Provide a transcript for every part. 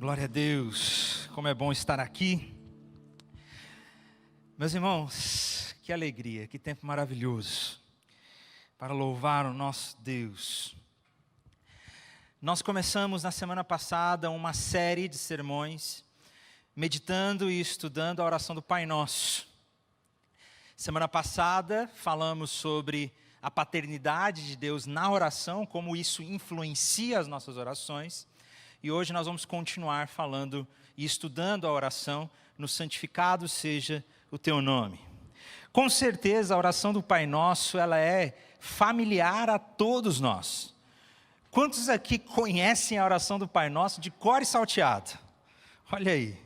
Glória a Deus, como é bom estar aqui. Meus irmãos, que alegria, que tempo maravilhoso para louvar o nosso Deus. Nós começamos na semana passada uma série de sermões, meditando e estudando a oração do Pai Nosso. Semana passada falamos sobre a paternidade de Deus na oração, como isso influencia as nossas orações. E hoje nós vamos continuar falando e estudando a oração no santificado seja o teu nome. Com certeza a oração do Pai Nosso, ela é familiar a todos nós. Quantos aqui conhecem a oração do Pai Nosso de cor e salteado? Olha aí,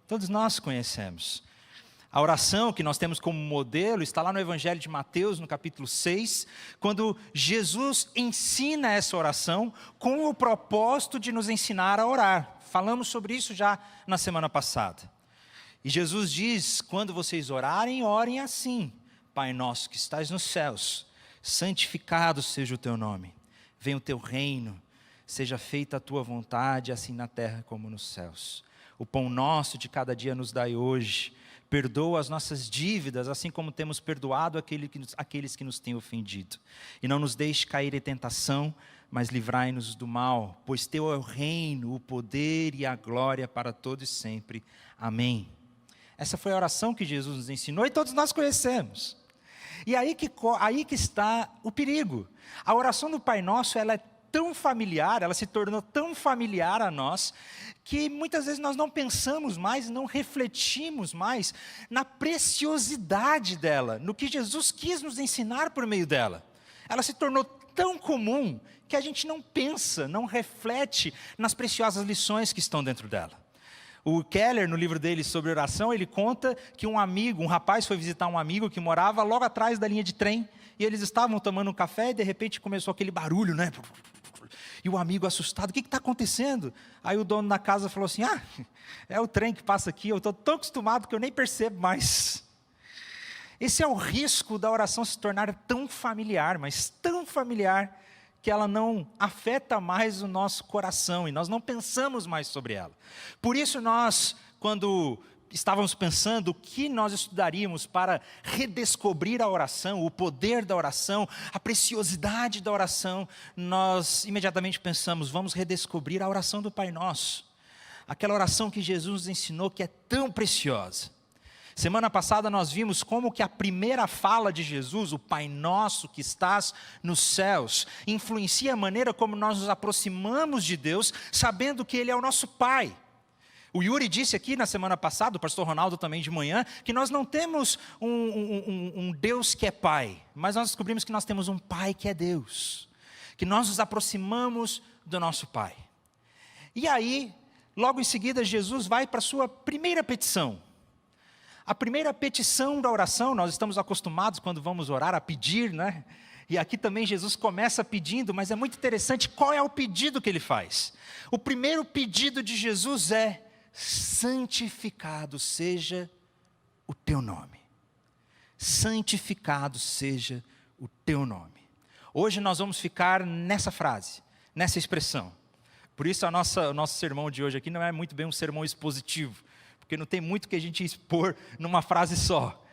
todos nós conhecemos. A oração que nós temos como modelo está lá no Evangelho de Mateus, no capítulo 6, quando Jesus ensina essa oração com o propósito de nos ensinar a orar. Falamos sobre isso já na semana passada. E Jesus diz, quando vocês orarem, orem assim: Pai nosso que estás nos céus, santificado seja o teu nome. Venha o teu reino, seja feita a tua vontade, assim na terra como nos céus. O pão nosso de cada dia nos dai hoje. Perdoa as nossas dívidas, assim como temos perdoado aqueles que nos têm ofendido. E não nos deixe cair em tentação, mas livrai-nos do mal. Pois teu é o reino, o poder e a glória para todos e sempre. Amém. Essa foi a oração que Jesus nos ensinou e todos nós conhecemos. E aí que está o perigo. A oração do Pai Nosso, ela é tão familiar, ela se tornou tão familiar a nós, que muitas vezes nós não pensamos mais, não refletimos mais na preciosidade dela, no que Jesus quis nos ensinar por meio dela. Ela se tornou tão comum que a gente não pensa, não reflete nas preciosas lições que estão dentro dela. O Keller, no livro dele sobre oração, ele conta que um rapaz foi visitar um amigo que morava logo atrás da linha de trem, e eles estavam tomando um café e de repente começou aquele barulho, né? E o amigo assustado, o que está acontecendo? Aí o dono da casa falou assim: é o trem que passa aqui, eu estou tão acostumado que eu nem percebo mais. Esse é o risco da oração se tornar tão familiar, mas tão familiar, que ela não afeta mais o nosso coração, e nós não pensamos mais sobre ela. Por isso nós, quando estávamos pensando o que nós estudaríamos para redescobrir a oração, o poder da oração, a preciosidade da oração, nós imediatamente pensamos, vamos redescobrir a oração do Pai Nosso. Aquela oração que Jesus nos ensinou, que é tão preciosa. Semana passada nós vimos como que a primeira fala de Jesus, o Pai Nosso que estás nos céus, influencia a maneira como nós nos aproximamos de Deus, sabendo que Ele é o nosso Pai. O Yuri disse aqui na semana passada, o pastor Ronaldo também de manhã, que nós não temos um Deus que é Pai, mas nós descobrimos que nós temos um Pai que é Deus, que nós nos aproximamos do nosso Pai. E aí, logo em seguida, Jesus vai para a sua primeira petição. A primeira petição da oração, nós estamos acostumados quando vamos orar a pedir, né? E aqui também Jesus começa pedindo, mas é muito interessante qual é o pedido que ele faz. O primeiro pedido de Jesus é: santificado seja o teu nome. Santificado seja o teu nome. Hoje nós vamos ficar nessa frase, nessa expressão. Por isso o nosso sermão de hoje aqui não é muito bem um sermão expositivo, porque não tem muito que a gente expor numa frase só.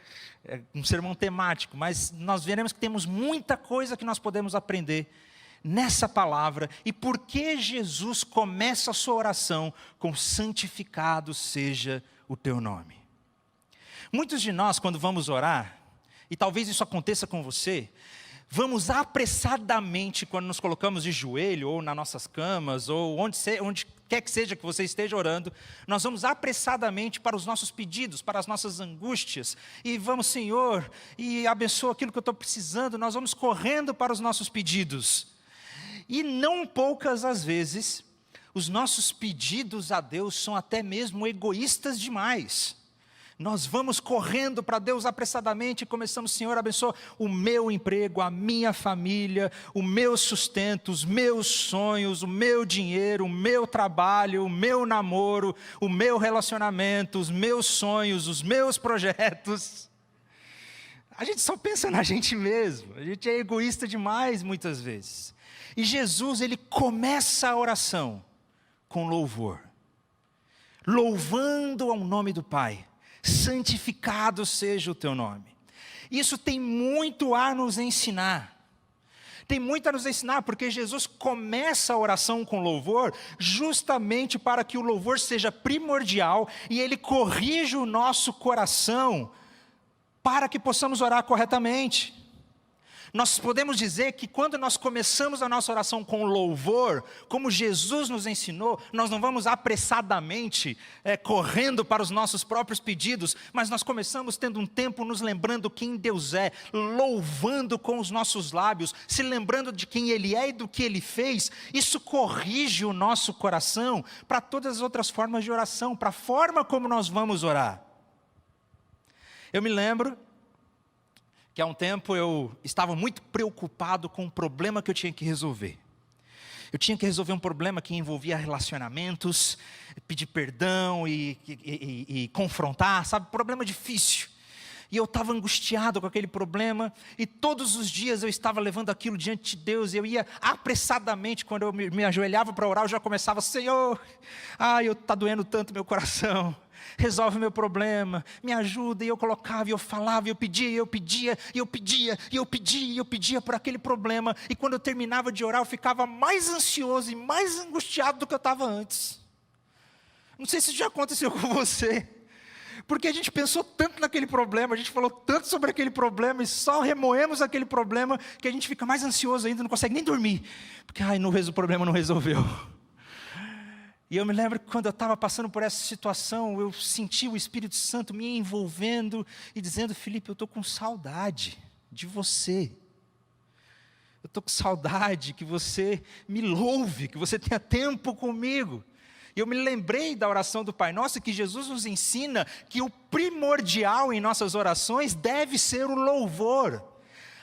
É um sermão temático, mas nós veremos que temos muita coisa que nós podemos aprender nessa palavra, e por que Jesus começa a sua oração com santificado seja o teu nome. Muitos de nós, quando vamos orar, e talvez isso aconteça com você, vamos apressadamente, quando nos colocamos de joelho, ou nas nossas camas, ou onde quer que seja que você esteja orando, nós vamos apressadamente para os nossos pedidos, para as nossas angústias, e vamos, Senhor, e abençoa aquilo que eu estou precisando, nós vamos correndo para os nossos pedidos. E não poucas as vezes, os nossos pedidos a Deus são até mesmo egoístas demais. Nós vamos correndo para Deus apressadamente e começamos: Senhor, abençoa o meu emprego, a minha família, o meu sustento, os meus sonhos, o meu dinheiro, o meu trabalho, o meu namoro, o meu relacionamento, os meus sonhos, os meus projetos. A gente só pensa na gente mesmo, a gente é egoísta demais muitas vezes. E Jesus, ele começa a oração com louvor. louvando ao nome do Pai. Santificado seja o teu nome. Isso tem muito a nos ensinar. Tem muito a nos ensinar, porque Jesus começa a oração com louvor, justamente para que o louvor seja primordial e ele corrija o nosso coração, para que possamos orar corretamente. Nós podemos dizer que quando nós começamos a nossa oração com louvor, como Jesus nos ensinou, nós não vamos apressadamente correndo para os nossos próprios pedidos, mas nós começamos tendo um tempo nos lembrando quem Deus é, louvando com os nossos lábios, se lembrando de quem Ele é e do que Ele fez. Isso corrige o nosso coração para todas as outras formas de oração, para a forma como nós vamos orar. Eu me lembro que há um tempo eu estava muito preocupado com um problema que eu tinha que resolver. Eu tinha que resolver um problema que envolvia relacionamentos, pedir perdão e confrontar, sabe? Problema difícil. E eu estava angustiado com aquele problema, e todos os dias eu estava levando aquilo diante de Deus, e eu ia apressadamente, quando eu me ajoelhava para orar, eu já começava: Senhor, está doendo tanto meu coração, resolve o meu problema, me ajuda. E eu colocava, e eu falava, e eu pedia por aquele problema. E quando eu terminava de orar, eu ficava mais ansioso e mais angustiado do que eu estava antes. Não sei se isso já aconteceu com você, porque a gente pensou tanto naquele problema, a gente falou tanto sobre aquele problema, e só remoemos aquele problema, que a gente fica mais ansioso ainda, não consegue nem dormir, porque o problema não resolveu. E eu me lembro que quando eu estava passando por essa situação, eu senti o Espírito Santo me envolvendo e dizendo: Felipe, eu estou com saudade de você. Eu estou com saudade que você me louve, que você tenha tempo comigo. E eu me lembrei da oração do Pai Nosso, que Jesus nos ensina que o primordial em nossas orações deve ser o louvor.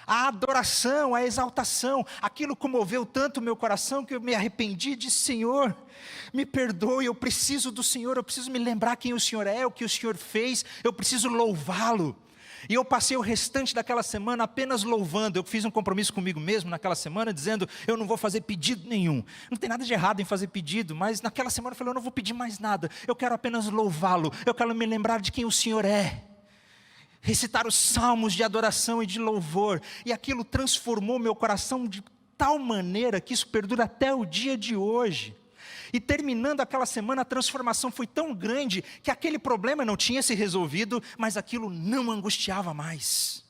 A adoração, a exaltação. Aquilo comoveu tanto o meu coração que eu me arrependi e disse: Senhor, me perdoe, eu preciso do Senhor, eu preciso me lembrar quem o Senhor é, o que o Senhor fez, eu preciso louvá-lo. E eu passei o restante daquela semana apenas louvando. Eu fiz um compromisso comigo mesmo naquela semana, dizendo: eu não vou fazer pedido nenhum. Não tem nada de errado em fazer pedido, mas naquela semana eu falei: eu não vou pedir mais nada, eu quero apenas louvá-lo, eu quero me lembrar de quem o Senhor é. Recitar os salmos de adoração e de louvor, e aquilo transformou meu coração de tal maneira que isso perdura até o dia de hoje. E terminando aquela semana, a transformação foi tão grande que aquele problema não tinha se resolvido, mas aquilo não angustiava mais.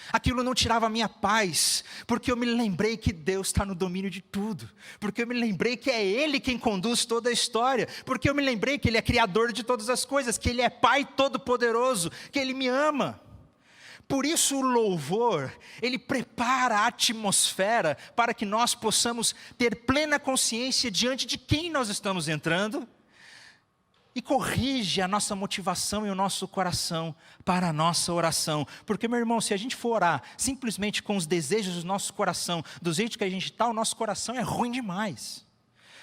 Aquilo não tirava a minha paz, porque eu me lembrei que Deus está no domínio de tudo, porque eu me lembrei que é Ele quem conduz toda a história, porque eu me lembrei que Ele é criador de todas as coisas, que Ele é Pai todo-poderoso, que Ele me ama. Por isso o louvor, ele prepara a atmosfera para que nós possamos ter plena consciência diante de quem nós estamos entrando, e corrige a nossa motivação e o nosso coração para a nossa oração. Porque, meu irmão, se a gente for orar simplesmente com os desejos do nosso coração, do jeito que a gente está, o nosso coração é ruim demais.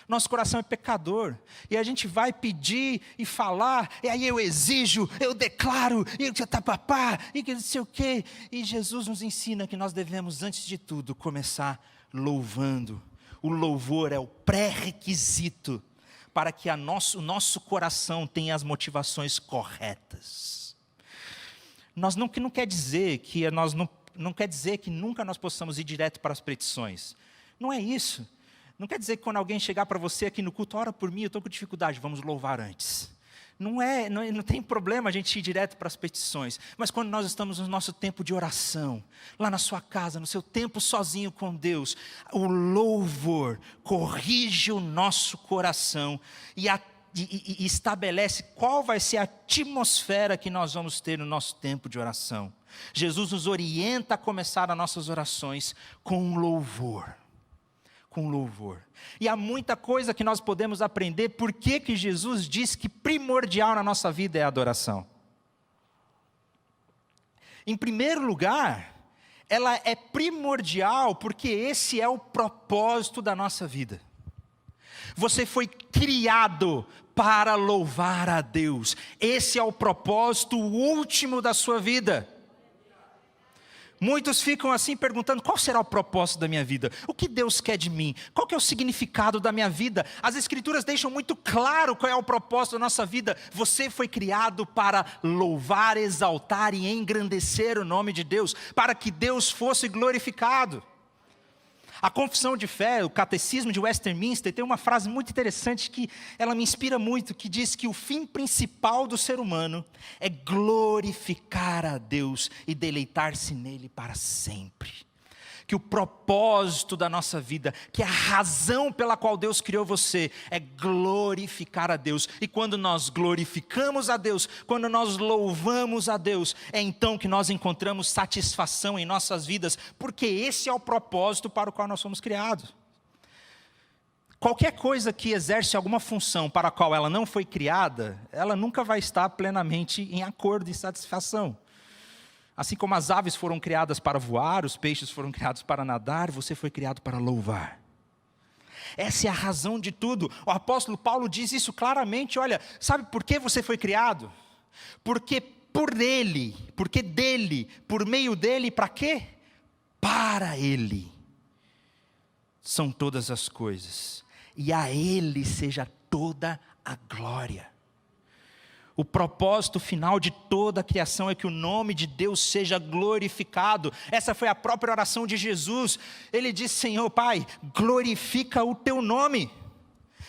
Nosso coração é pecador, e a gente vai pedir e falar, e aí eu exijo, eu declaro, e papá, e que não sei o quê. E Jesus nos ensina que nós devemos, antes de tudo, começar louvando. O louvor é o pré-requisito para que o nosso coração tenha as motivações corretas. Não quer dizer que não quer dizer que nunca nós possamos ir direto para as petições. Não é isso. Não quer dizer que quando alguém chegar para você aqui no culto: ora por mim, eu estou com dificuldade, vamos louvar antes. Não tem problema a gente ir direto para as petições. Mas quando nós estamos no nosso tempo de oração, lá na sua casa, no seu tempo sozinho com Deus, o louvor corrige o nosso coração e estabelece qual vai ser a atmosfera que nós vamos ter no nosso tempo de oração. Jesus nos orienta a começar as nossas orações com louvor. Com louvor. E há muita coisa que nós podemos aprender. Por que Jesus diz que primordial na nossa vida é a adoração? Em primeiro lugar, ela é primordial porque esse é o propósito da nossa vida. Você foi criado para louvar a Deus. Esse é o propósito último da sua vida. Muitos ficam assim perguntando, qual será o propósito da minha vida? O que Deus quer de mim? Qual que é o significado da minha vida? As Escrituras deixam muito claro qual é o propósito da nossa vida. Você foi criado para louvar, exaltar e engrandecer o nome de Deus, para que Deus fosse glorificado. A Confissão de Fé, o Catecismo de Westminster, tem uma frase muito interessante que ela me inspira muito, que diz que o fim principal do ser humano é glorificar a Deus e deleitar-se nele para sempre. Que o propósito da nossa vida, que a razão pela qual Deus criou você é glorificar a Deus. E quando nós glorificamos a Deus, quando nós louvamos a Deus, é então que nós encontramos satisfação em nossas vidas, porque esse é o propósito para o qual nós fomos criados. Qualquer coisa que exerce alguma função para a qual ela não foi criada, ela nunca vai estar plenamente em acordo e satisfação. Assim como as aves foram criadas para voar, os peixes foram criados para nadar, você foi criado para louvar. Essa é a razão de tudo. O apóstolo Paulo diz isso claramente, olha, sabe por que você foi criado? Porque por ele, porque dele, por meio dele, para quê? Para ele são todas as coisas, e a ele seja toda a glória. O propósito final de toda a criação é que o nome de Deus seja glorificado. Essa foi a própria oração de Jesus. Ele disse, Senhor Pai, glorifica o teu nome.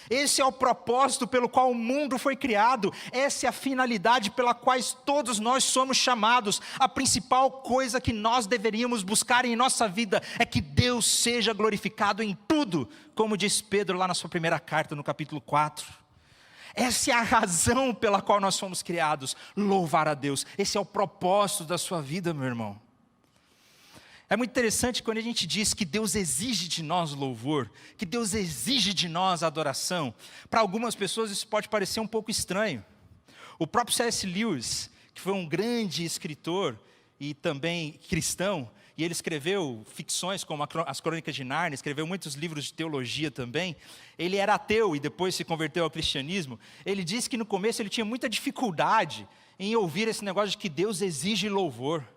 Esse é o propósito pelo qual o mundo foi criado. Essa é a finalidade pela qual todos nós somos chamados. A principal coisa que nós deveríamos buscar em nossa vida é que Deus seja glorificado em tudo, como diz Pedro lá na sua primeira carta, no capítulo 4. Essa é a razão pela qual nós fomos criados, louvar a Deus. Esse é o propósito da sua vida, meu irmão. É muito interessante quando a gente diz que Deus exige de nós louvor, que Deus exige de nós adoração. Para algumas pessoas isso pode parecer um pouco estranho. O próprio C.S. Lewis, que foi um grande escritor e também cristão, e ele escreveu ficções como as Crônicas de Nárnia, escreveu muitos livros de teologia também. Ele era ateu e depois se converteu ao cristianismo. Ele disse que no começo ele tinha muita dificuldade em ouvir esse negócio de que Deus exige louvor,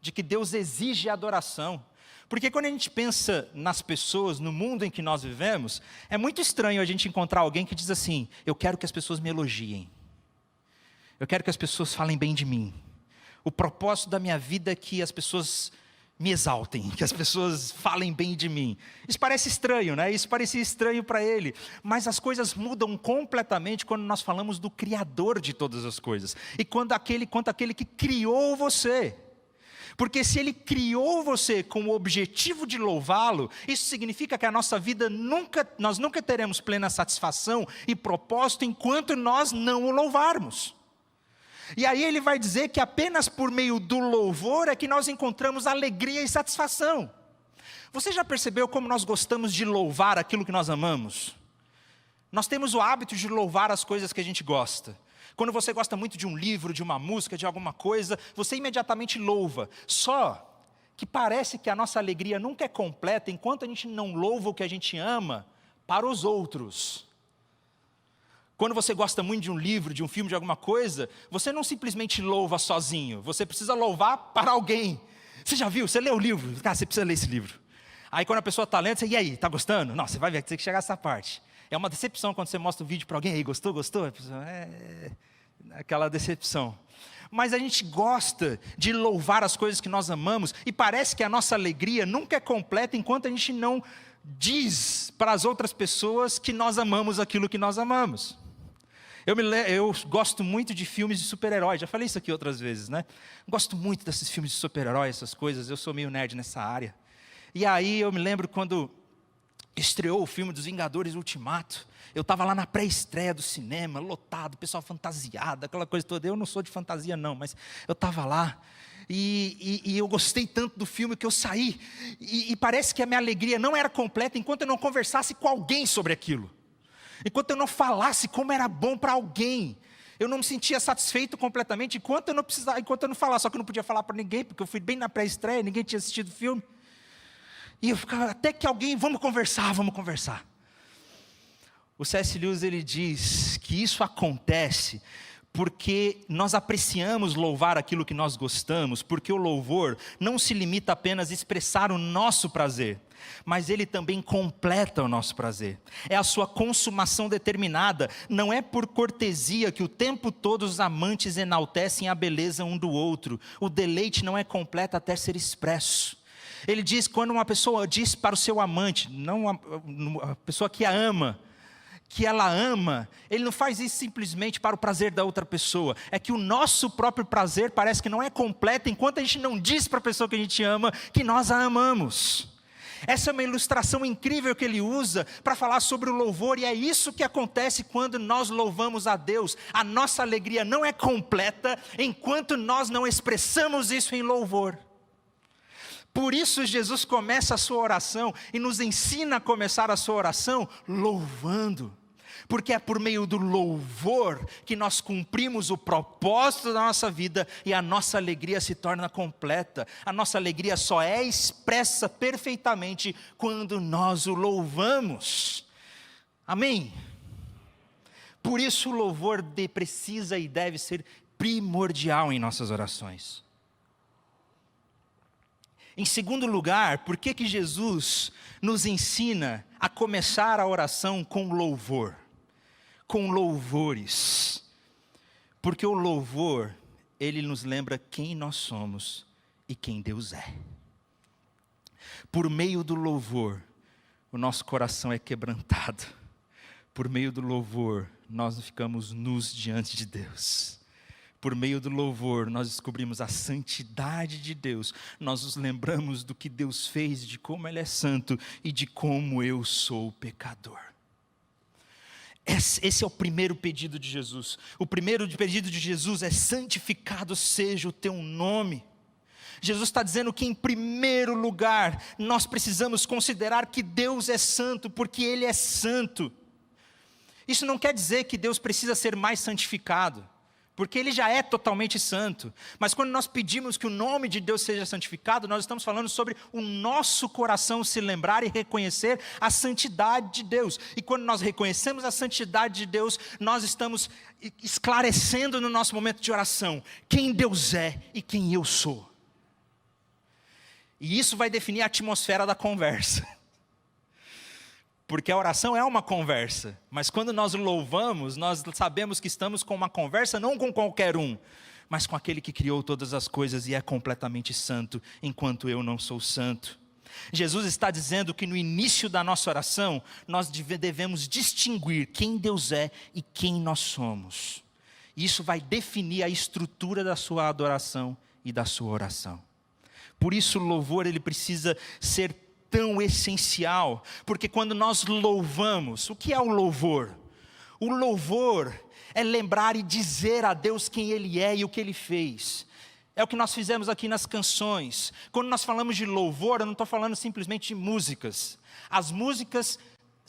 de que Deus exige adoração. Porque quando a gente pensa nas pessoas, no mundo em que nós vivemos, é muito estranho a gente encontrar alguém que diz assim, eu quero que as pessoas me elogiem. Eu quero que as pessoas falem bem de mim. O propósito da minha vida é que as pessoas me exaltem, que as pessoas falem bem de mim. Isso parece estranho, né? Isso parecia estranho para ele. Mas as coisas mudam completamente quando nós falamos do Criador de todas as coisas. E quanto aquele que criou você. Porque se Ele criou você com o objetivo de louvá-lo, isso significa que a nossa vida nós nunca teremos plena satisfação e propósito enquanto nós não o louvarmos. E aí ele vai dizer que apenas por meio do louvor é que nós encontramos alegria e satisfação. Você já percebeu como nós gostamos de louvar aquilo que nós amamos? Nós temos o hábito de louvar as coisas que a gente gosta. Quando você gosta muito de um livro, de uma música, de alguma coisa, você imediatamente louva. Só que parece que a nossa alegria nunca é completa enquanto a gente não louva o que a gente ama para os outros. Quando você gosta muito de um livro, de um filme, de alguma coisa, você não simplesmente louva sozinho, você precisa louvar para alguém. Você já viu? Você leu o livro? Cara, você precisa ler esse livro. Aí quando a pessoa está lendo, você, e aí, está gostando? Não, você vai ver, tem que chegar a essa parte. É uma decepção quando você mostra o vídeo para alguém, aí, gostou? A pessoa, aquela decepção. Mas a gente gosta de louvar as coisas que nós amamos, e parece que a nossa alegria nunca é completa enquanto a gente não diz para as outras pessoas que nós amamos aquilo que nós amamos. Eu gosto muito de filmes de super-heróis, já falei isso aqui outras vezes, né? Gosto muito desses filmes de super-heróis, essas coisas, eu sou meio nerd nessa área. E aí eu me lembro quando estreou o filme dos Vingadores Ultimato, eu estava lá na pré-estreia do cinema, lotado, pessoal fantasiado, aquela coisa toda. Eu não sou de fantasia não, mas eu estava lá. E eu gostei tanto do filme que eu saí. E parece que a minha alegria não era completa enquanto eu não conversasse com alguém sobre aquilo. Enquanto eu não falasse como era bom para alguém, eu não me sentia satisfeito completamente enquanto eu não falasse, só que eu não podia falar para ninguém, porque eu fui bem na pré-estreia, ninguém tinha assistido o filme. E eu ficava, até que alguém, vamos conversar. O C.S. Lewis, ele diz que isso acontece porque nós apreciamos louvar aquilo que nós gostamos, porque o louvor não se limita apenas a expressar o nosso prazer, mas ele também completa o nosso prazer. É a sua consumação determinada. Não é por cortesia que o tempo todo os amantes enaltecem a beleza um do outro. O deleite não é completo até ser expresso. Ele diz, quando uma pessoa diz para o seu amante, não a pessoa que a ama, que ela ama, ele não faz isso simplesmente para o prazer da outra pessoa. É que o nosso próprio prazer parece que não é completo enquanto a gente não diz para a pessoa que a gente ama que nós a amamos. Essa é uma ilustração incrível que ele usa para falar sobre o louvor, e é isso que acontece quando nós louvamos a Deus. A nossa alegria não é completa enquanto nós não expressamos isso em louvor. Por isso Jesus começa a sua oração e nos ensina a começar a sua oração louvando. Porque é por meio do louvor que nós cumprimos o propósito da nossa vida e a nossa alegria se torna completa. A nossa alegria só é expressa perfeitamente quando nós o louvamos. Amém? Por isso o louvor precisa e deve ser primordial em nossas orações. Em segundo lugar, por que Jesus nos ensina a começar a oração com louvor? Com louvores. Porque o louvor, ele nos lembra quem nós somos e quem Deus é. Por meio do louvor, o nosso coração é quebrantado. Por meio do louvor, nós ficamos nus diante de Deus. Por meio do louvor, nós descobrimos a santidade de Deus. Nós nos lembramos do que Deus fez, de como Ele é santo e de como eu sou pecador. Esse é o primeiro pedido de Jesus. O primeiro pedido de Jesus é: santificado seja o teu nome. Jesus está dizendo que em primeiro lugar, nós precisamos considerar que Deus é santo, porque Ele é santo. Isso não quer dizer que Deus precisa ser mais santificado, porque Ele já é totalmente santo. Mas quando nós pedimos que o nome de Deus seja santificado, nós estamos falando sobre o nosso coração se lembrar e reconhecer a santidade de Deus. E quando nós reconhecemos a santidade de Deus, nós estamos esclarecendo no nosso momento de oração quem Deus é e quem eu sou. E isso vai definir a atmosfera da conversa. Porque a oração é uma conversa, mas quando nós louvamos, nós sabemos que estamos com uma conversa não com qualquer um, mas com aquele que criou todas as coisas e é completamente santo, enquanto eu não sou santo. Jesus está dizendo que no início da nossa oração, nós devemos distinguir quem Deus é e quem nós somos. Isso vai definir a estrutura da sua adoração e da sua oração. Por isso o louvor, ele precisa ser tão essencial, porque quando nós louvamos, o que é o louvor? O louvor é lembrar e dizer a Deus quem Ele é e o que Ele fez. É o que nós fizemos aqui nas canções. Quando nós falamos de louvor, eu não estou falando simplesmente de músicas. As músicas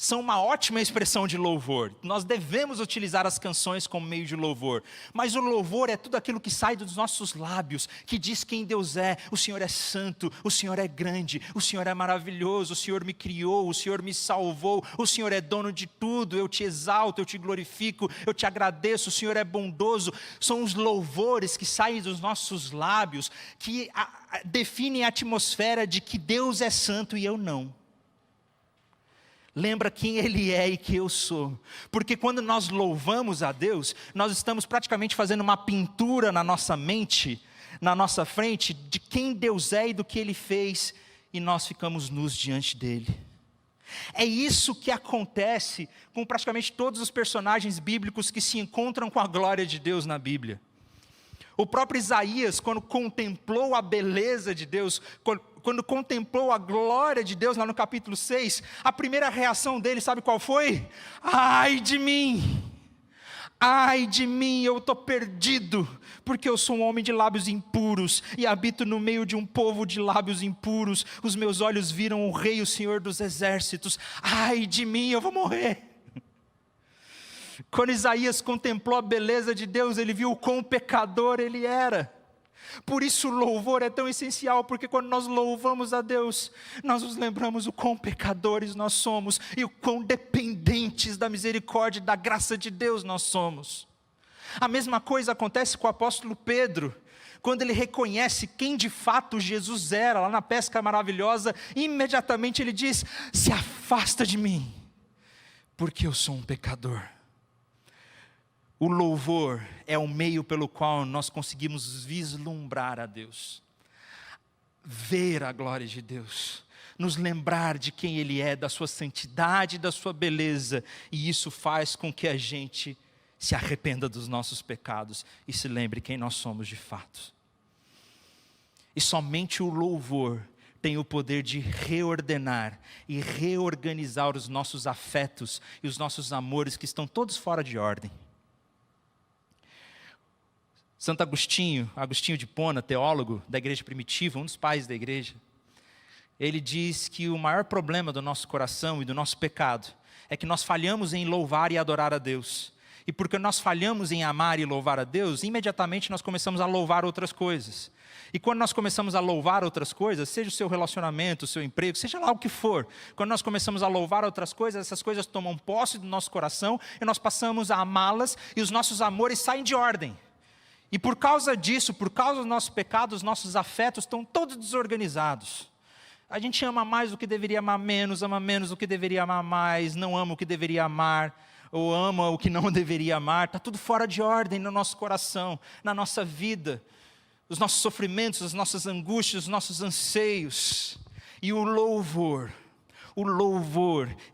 são uma ótima expressão de louvor. Nós devemos utilizar as canções como meio de louvor. Mas o louvor é tudo aquilo que sai dos nossos lábios, que diz quem Deus é. O Senhor é santo, o Senhor é grande, o Senhor é maravilhoso, o Senhor me criou, o Senhor me salvou, o Senhor é dono de tudo, eu te exalto, eu te glorifico, eu te agradeço, o Senhor é bondoso. São os louvores que saem dos nossos lábios, que definem a atmosfera de que Deus é santo e eu não. Lembra quem Ele é e que eu sou. Porque quando nós louvamos a Deus, nós estamos praticamente fazendo uma pintura na nossa mente, na nossa frente, de quem Deus é e do que Ele fez, e nós ficamos nus diante dEle. É isso que acontece com praticamente todos os personagens bíblicos que se encontram com a glória de Deus na Bíblia. O próprio Isaías, quando contemplou a beleza de Deus, quando contemplou a glória de Deus lá no capítulo 6, a primeira reação dele, sabe qual foi? Ai de mim, eu estou perdido, porque eu sou um homem de lábios impuros, e habito no meio de um povo de lábios impuros, os meus olhos viram o Rei, o Senhor dos exércitos, ai de mim, eu vou morrer. Quando Isaías contemplou a beleza de Deus, ele viu o quão pecador ele era. Por isso o louvor é tão essencial, porque quando nós louvamos a Deus, nós nos lembramos o quão pecadores nós somos, e o quão dependentes da misericórdia e da graça de Deus nós somos. A mesma coisa acontece com o apóstolo Pedro, quando ele reconhece quem de fato Jesus era, lá na pesca maravilhosa, imediatamente ele diz: se afasta de mim, porque eu sou um pecador. O louvor é o meio pelo qual nós conseguimos vislumbrar a Deus, ver a glória de Deus, nos lembrar de quem Ele é, da sua santidade, da sua beleza, e isso faz com que a gente se arrependa dos nossos pecados e se lembre quem nós somos de fato. E somente o louvor tem o poder de reordenar e reorganizar os nossos afetos e os nossos amores que estão todos fora de ordem. Santo Agostinho de Hipona, teólogo da igreja primitiva, um dos pais da igreja, ele diz que o maior problema do nosso coração e do nosso pecado é que nós falhamos em louvar e adorar a Deus. E porque nós falhamos em amar e louvar a Deus, imediatamente nós começamos a louvar outras coisas. E quando nós começamos a louvar outras coisas, seja o seu relacionamento, o seu emprego, seja lá o que for, quando nós começamos a louvar outras coisas, essas coisas tomam posse do nosso coração e nós passamos a amá-las e os nossos amores saem de ordem. E por causa disso, por causa do nosso pecado, os nossos afetos estão todos desorganizados. A gente ama mais do que deveria amar menos, ama menos do que deveria amar mais, não ama o que deveria amar, ou ama o que não deveria amar. Está tudo fora de ordem no nosso coração, na nossa vida. Os nossos sofrimentos, as nossas angústias, os nossos anseios. E o louvor,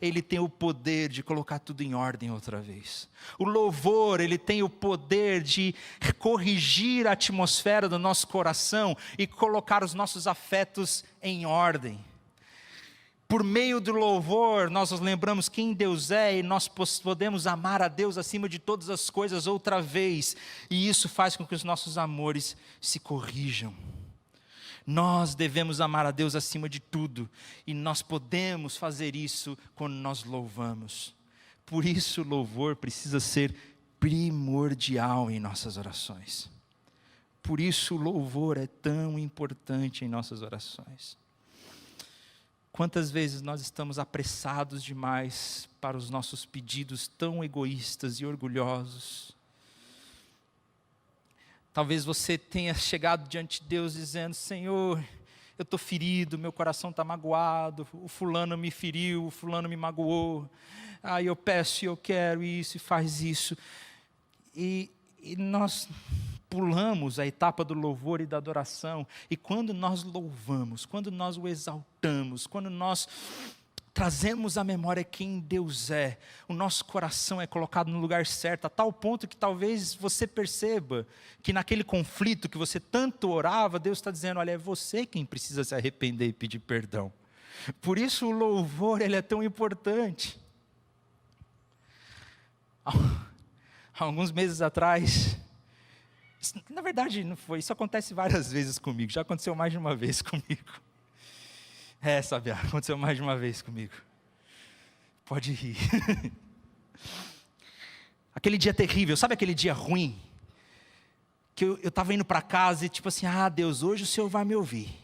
ele tem o poder de colocar tudo em ordem outra vez. O louvor, ele tem o poder de corrigir a atmosfera do nosso coração e colocar os nossos afetos em ordem. Por meio do louvor, nós nos lembramos quem Deus é e nós podemos amar a Deus acima de todas as coisas outra vez. E isso faz com que os nossos amores se corrijam. Nós devemos amar a Deus acima de tudo, e nós podemos fazer isso quando nós louvamos. Por isso o louvor precisa ser primordial em nossas orações. Por isso o louvor é tão importante em nossas orações. Quantas vezes nós estamos apressados demais para os nossos pedidos tão egoístas e orgulhosos? Talvez você tenha chegado diante de Deus dizendo: Senhor, eu estou ferido, meu coração está magoado, o fulano me feriu, o fulano me magoou, eu peço e eu quero isso e faz isso. E nós pulamos a etapa do louvor e da adoração, e quando nós louvamos, quando nós o exaltamos, quando nós trazemos à memória quem Deus é, o nosso coração é colocado no lugar certo, a tal ponto que talvez você perceba que naquele conflito que você tanto orava, Deus está dizendo: olha, é você quem precisa se arrepender e pedir perdão. Por isso o louvor, ele é tão importante. Há alguns meses atrás, na verdade não foi, isso acontece várias vezes comigo, já aconteceu mais de uma vez comigo. Sabe, aconteceu mais de uma vez comigo. Pode rir. Aquele dia terrível, sabe aquele dia ruim? Que eu estava indo para casa e tipo assim: Deus, hoje o Senhor vai me ouvir.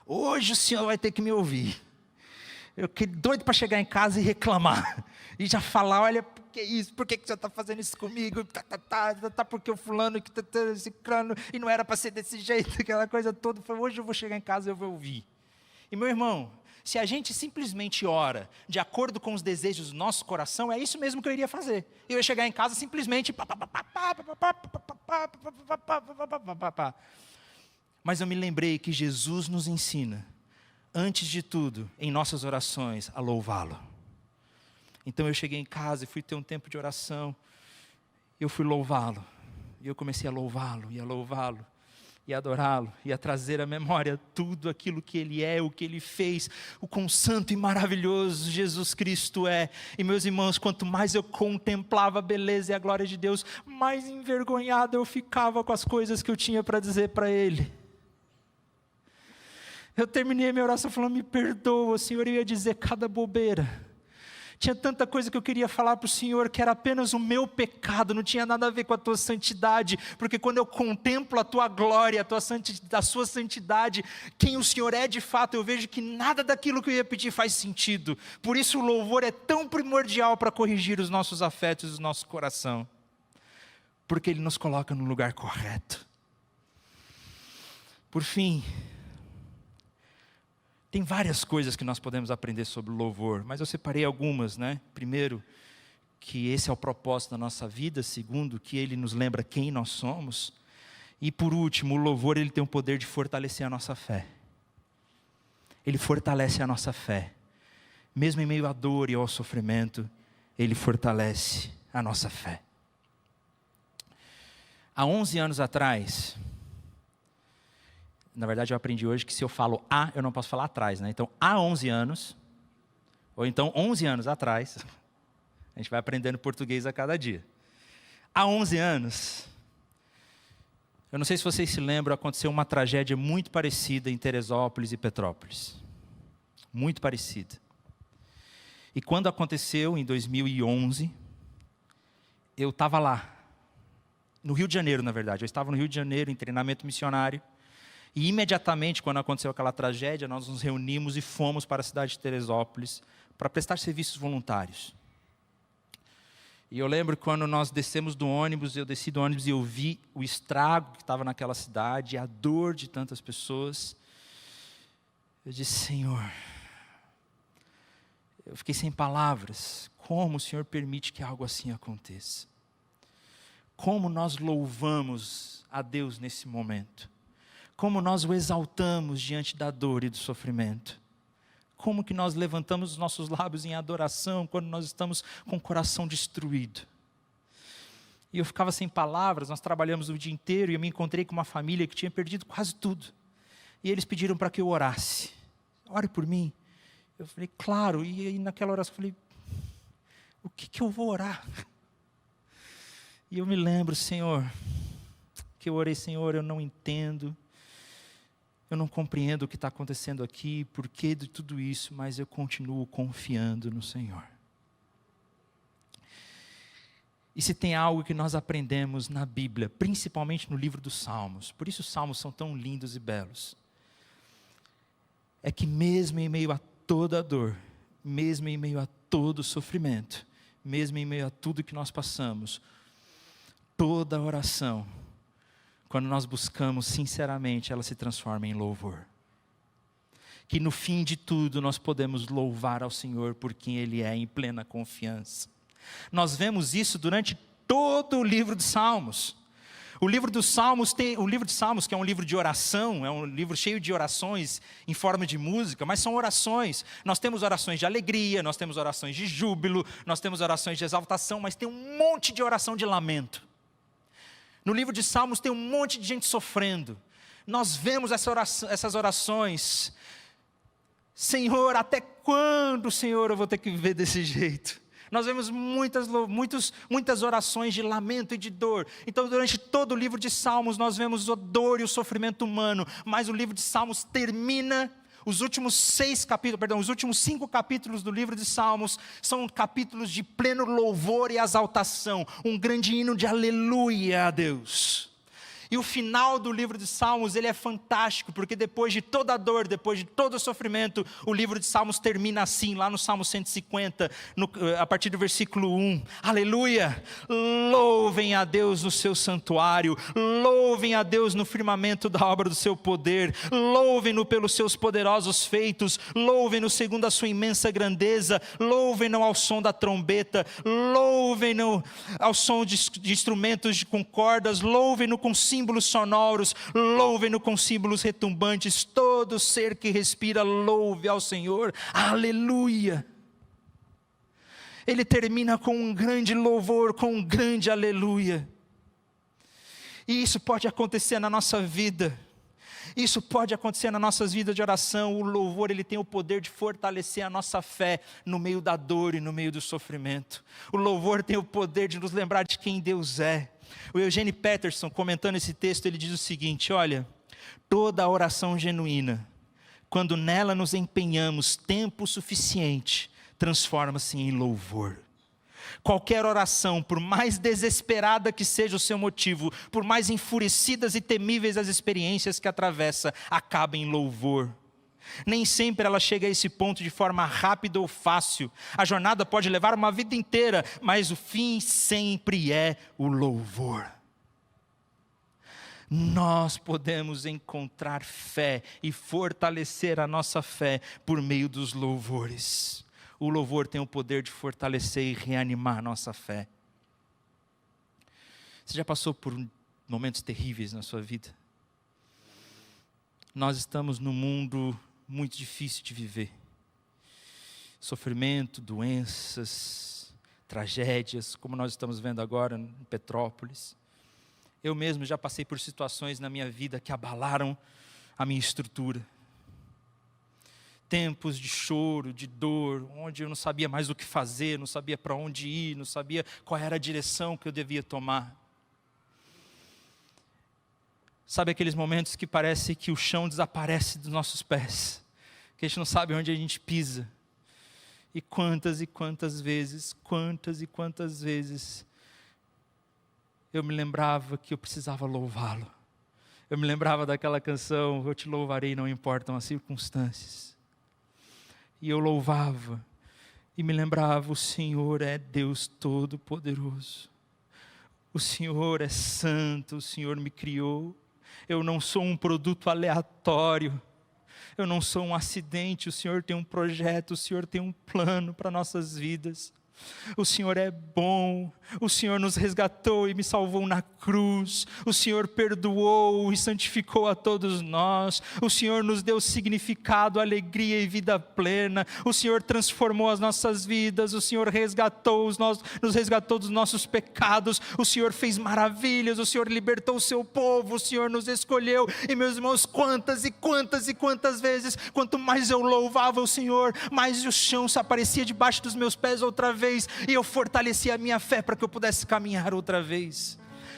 Hoje o Senhor vai ter que me ouvir. Eu fiquei doido para chegar em casa e reclamar. E já falar: olha, por que isso? Por que você está fazendo isso comigo? Porque o fulano, esse crânio, e não era para ser desse jeito, aquela coisa toda. Hoje eu vou chegar em casa e eu vou ouvir. E meu irmão, se a gente simplesmente ora de acordo com os desejos do nosso coração, é isso mesmo que eu iria fazer. Eu ia chegar em casa simplesmente... Mas eu me lembrei que Jesus nos ensina, antes de tudo, em nossas orações, a louvá-lo. Então eu cheguei em casa e fui ter um tempo de oração. Eu fui louvá-lo. E eu comecei a louvá-lo e a louvá-lo. E adorá-lo, e a trazer à memória tudo aquilo que Ele é, o que Ele fez, o quão santo e maravilhoso Jesus Cristo é. E meus irmãos, quanto mais eu contemplava a beleza e a glória de Deus, mais envergonhado eu ficava com as coisas que eu tinha para dizer para Ele. Eu terminei a minha oração falando: me perdoa, Senhor, eu ia dizer cada bobeira. Tinha tanta coisa que eu queria falar para o Senhor, que era apenas o meu pecado, não tinha nada a ver com a tua santidade, porque quando eu contemplo a tua glória, a sua santidade, quem o Senhor é de fato, eu vejo que nada daquilo que eu ia pedir faz sentido. Por isso o louvor é tão primordial para corrigir os nossos afetos e o nosso coração. porque Ele nos coloca no lugar correto. Por fim, tem várias coisas que nós podemos aprender sobre o louvor, mas eu separei algumas, né? Primeiro, que esse é o propósito da nossa vida. Segundo, que ele nos lembra quem nós somos. E por último, o louvor ele tem o poder de fortalecer a nossa fé. Ele fortalece a nossa fé. Mesmo em meio à dor e ao sofrimento, ele fortalece a nossa fé. Há 11 anos atrás, na verdade eu aprendi hoje que se eu falo eu não posso falar atrás, né? Então, há 11 anos, ou então 11 anos atrás, a gente vai aprendendo português a cada dia. Há 11 anos, eu não sei se vocês se lembram, aconteceu uma tragédia muito parecida em Teresópolis e Petrópolis. Muito parecida. E quando aconteceu, em 2011, eu estava lá. No Rio de Janeiro, na verdade. Eu estava no Rio de Janeiro, em treinamento missionário. E imediatamente, quando aconteceu aquela tragédia, nós nos reunimos e fomos para a cidade de Teresópolis para prestar serviços voluntários. E eu lembro quando nós descemos do ônibus, eu desci do ônibus e eu vi o estrago que estava naquela cidade, a dor de tantas pessoas. Eu disse, Senhor, eu fiquei sem palavras. Como o Senhor permite que algo assim aconteça? Como nós louvamos a Deus nesse momento? Como nós o exaltamos diante da dor e do sofrimento? Como que nós levantamos os nossos lábios em adoração quando nós estamos com o coração destruído? E eu ficava sem palavras. Nós trabalhamos o dia inteiro e eu me encontrei com uma família que tinha perdido quase tudo. E eles pediram para que eu orasse. Ore por mim. Eu falei, claro. E aí naquela oração eu falei, o que eu vou orar? E eu me lembro, Senhor, que eu orei, Senhor, eu não entendo. Eu não compreendo o que está acontecendo aqui, porquê de tudo isso, mas eu continuo confiando no Senhor. E se tem algo que nós aprendemos na Bíblia, principalmente no livro dos Salmos, por isso os Salmos são tão lindos e belos, é que mesmo em meio a toda a dor, mesmo em meio a todo o sofrimento, mesmo em meio a tudo que nós passamos, toda oração, quando nós buscamos sinceramente, ela se transforma em louvor. Que no fim de tudo nós podemos louvar ao Senhor por quem Ele é, em plena confiança. Nós vemos isso durante todo o livro de Salmos. O livro de Salmos, que é um livro de oração, é um livro cheio de orações em forma de música, mas são orações. Nós temos orações de alegria, nós temos orações de júbilo, nós temos orações de exaltação, mas tem um monte de oração de lamento. No livro de Salmos tem um monte de gente sofrendo. Nós vemos essas orações. Senhor, até quando, Senhor, eu vou ter que viver desse jeito? Nós vemos muitas orações de lamento e de dor. Então, durante todo o livro de Salmos, nós vemos a dor e o sofrimento humano. Mas o livro de Salmos termina. Os últimos 5 capítulos do livro de Salmos são capítulos de pleno louvor e exaltação, um grande hino de aleluia a Deus. E o final do livro de Salmos, ele é fantástico, porque depois de toda a dor, depois de todo o sofrimento, o livro de Salmos termina assim, lá no Salmo 150, a partir do versículo 1. Aleluia! Louvem a Deus no seu santuário, louvem a Deus no firmamento da obra do seu poder, louvem-no pelos seus poderosos feitos, louvem-no segundo a sua imensa grandeza, louvem-no ao som da trombeta, louvem-no ao som de instrumentos com cordas, louvem-no com símbolos sonoros, louvem-no com símbolos retumbantes, todo ser que respira louve ao Senhor, aleluia. Ele termina com um grande louvor, com um grande aleluia. E isso pode acontecer na nossa vida. Isso pode acontecer nas nossas vidas de oração. O louvor, ele tem o poder de fortalecer a nossa fé no meio da dor e no meio do sofrimento. O louvor tem o poder de nos lembrar de quem Deus é. O Eugene Peterson, comentando esse texto, ele diz o seguinte, olha, toda oração genuína, quando nela nos empenhamos tempo suficiente, transforma-se em louvor. Qualquer oração, por mais desesperada que seja o seu motivo, por mais enfurecidas e temíveis as experiências que atravessa, acaba em louvor. Nem sempre ela chega a esse ponto de forma rápida ou fácil. A jornada pode levar uma vida inteira, mas o fim sempre é o louvor. Nós podemos encontrar fé e fortalecer a nossa fé por meio dos louvores. O louvor tem o poder de fortalecer e reanimar a nossa fé. Você já passou por momentos terríveis na sua vida? Nós estamos num mundo muito difícil de viver. Sofrimento, doenças, tragédias, como nós estamos vendo agora em Petrópolis. Eu mesmo já passei por situações na minha vida que abalaram a minha estrutura. Tempos de choro, de dor, onde eu não sabia mais o que fazer, não sabia para onde ir, não sabia qual era a direção que eu devia tomar. Sabe aqueles momentos que parece que o chão desaparece dos nossos pés, que a gente não sabe onde a gente pisa. E quantas vezes eu me lembrava que eu precisava louvá-lo. Eu me lembrava daquela canção, eu te louvarei, não importam as circunstâncias. E eu louvava, e me lembrava, o Senhor é Deus Todo-Poderoso. O Senhor é santo, o Senhor me criou. Eu não sou um produto aleatório. Eu não sou um acidente, o Senhor tem um projeto, o Senhor tem um plano para nossas vidas. O Senhor é bom, o Senhor nos resgatou e me salvou na cruz, o Senhor perdoou e santificou a todos nós, o Senhor nos deu significado, alegria e vida plena, o Senhor transformou as nossas vidas, o Senhor nos resgatou dos nossos pecados, o Senhor fez maravilhas, o Senhor libertou o seu povo, o Senhor nos escolheu. E meus irmãos, quantas vezes, quanto mais eu louvava o Senhor, mais o chão se aparecia debaixo dos meus pés outra vez, e eu fortalecia a minha fé para que eu pudesse caminhar outra vez,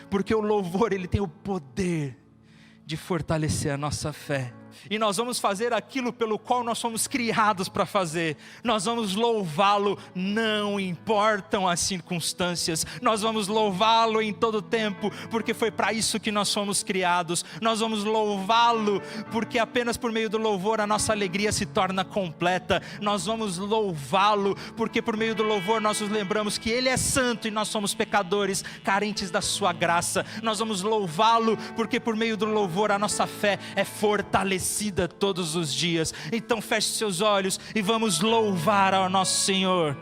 porque o louvor, ele tem o poder de fortalecer a nossa fé. E nós vamos fazer aquilo pelo qual nós fomos criados para fazer. Nós vamos louvá-lo, não importam as circunstâncias. Nós vamos louvá-lo em todo tempo, porque foi para isso que nós fomos criados. Nós vamos louvá-lo, porque apenas por meio do louvor a nossa alegria se torna completa. Nós vamos louvá-lo, porque por meio do louvor nós nos lembramos que Ele é santo e nós somos pecadores, carentes da sua graça. Nós vamos louvá-lo, porque por meio do louvor a nossa fé é fortalecida todos os dias. Então feche seus olhos e vamos louvar ao nosso Senhor.